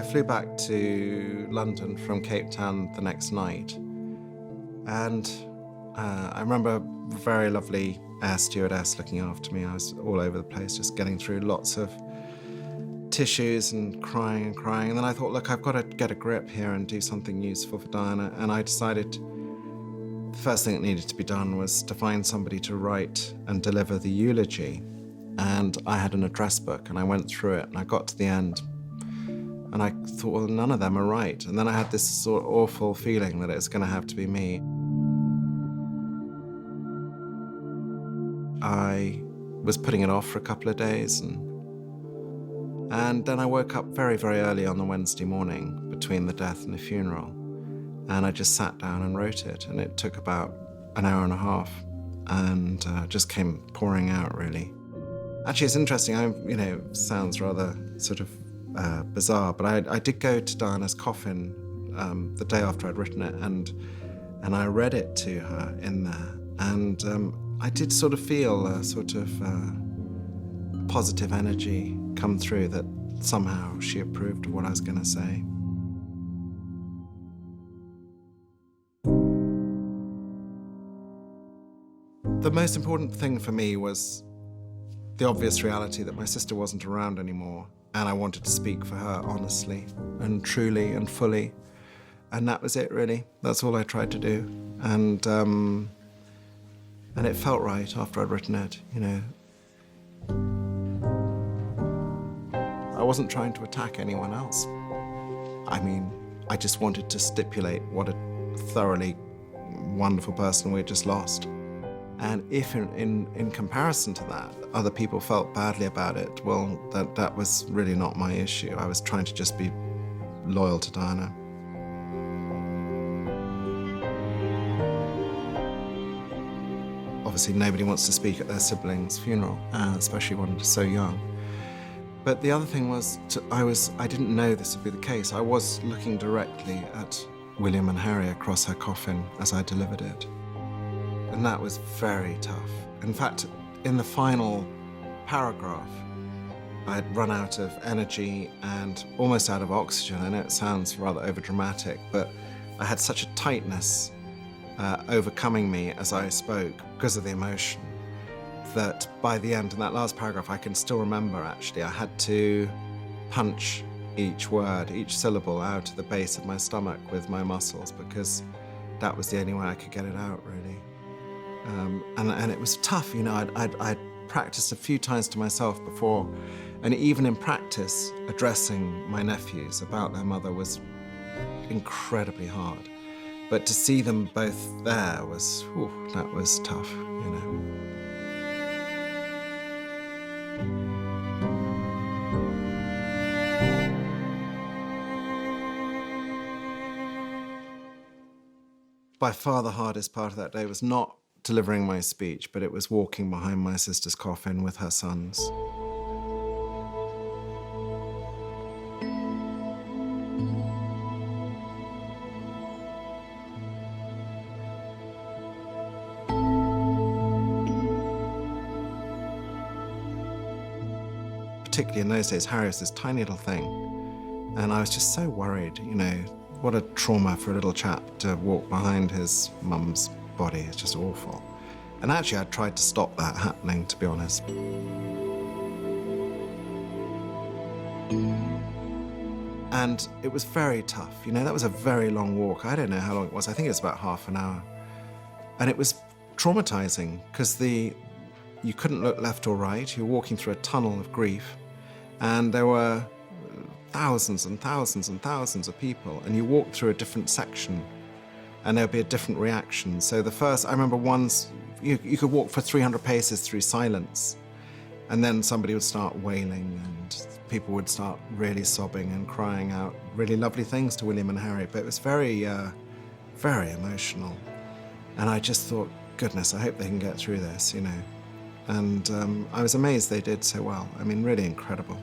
I flew back to London from Cape Town the next night, and I remember a very lovely air stewardess looking after me. I was all over the place, just getting through lots of tissues and crying and crying. And then I thought, look, I've got to get a grip here and do something useful for Diana. And I decided the first thing that needed to be done was to find somebody to write and deliver the eulogy. And I had an address book, and I went through it, and I got to the end. And I thought, well, none of them are right. And then I had this sort of awful feeling that it was going to have to be me. I was putting it off for a couple of days, and then I woke up very, very early on the Wednesday morning between the death and the funeral, and I just sat down and wrote it, and it took about an hour and a half, and just came pouring out, really. Actually, it's interesting. Sounds rather sort of bizarre, but I did go to Diana's coffin the day after I'd written it, and I read it to her in there, and I did sort of feel a sort of positive energy come through, that somehow she approved of what I was going to say. The most important thing for me was the obvious reality that my sister wasn't around anymore, and I wanted to speak for her honestly and truly and fully. And that was it, really. That's all I tried to do. And it felt right after I'd written it, you know. I wasn't trying to attack anyone else. I mean, I just wanted to stipulate what a thoroughly wonderful person we had just lost. And if in comparison to that, other people felt badly about it, well, that was really not my issue. I was trying to just be loyal to Diana. Obviously, nobody wants to speak at their sibling's funeral, especially when so young. But the other thing was, I didn't know this would be the case. I was looking directly at William and Harry across her coffin as I delivered it. And that was very tough. In fact, in the final paragraph, I'd run out of energy and almost out of oxygen. I know it sounds rather overdramatic, but I had such a tightness overcoming me as I spoke because of the emotion, that by the end, in that last paragraph, I can still remember, actually, I had to punch each word, each syllable out of the base of my stomach with my muscles, because that was the only way I could get it out, really. And it was tough, you know. I'd practiced a few times to myself before, and even in practice, addressing my nephews about their mother was incredibly hard. But to see them both there was, that was tough, you know. By far the hardest part of that day was not delivering my speech, but it was walking behind my sister's coffin with her sons. Particularly in those days, Harry was this tiny little thing, and I was just so worried, you know. What a trauma for a little chap to walk behind his mum's body. It's just awful. And actually, I tried to stop that happening, to be honest. And it was very tough. You know, that was a very long walk. I don't know how long it was. I think it was about half an hour. And it was traumatizing because you couldn't look left or right. You were walking through a tunnel of grief. And there were thousands and thousands and thousands of people, and you walked through a different section, and there would be a different reaction. So I remember once, you could walk for 300 paces through silence, and then somebody would start wailing, and people would start really sobbing and crying out really lovely things to William and Harry. But it was very, very emotional. And I just thought, goodness, I hope they can get through this, you know. And I was amazed they did so well. I mean, really incredible.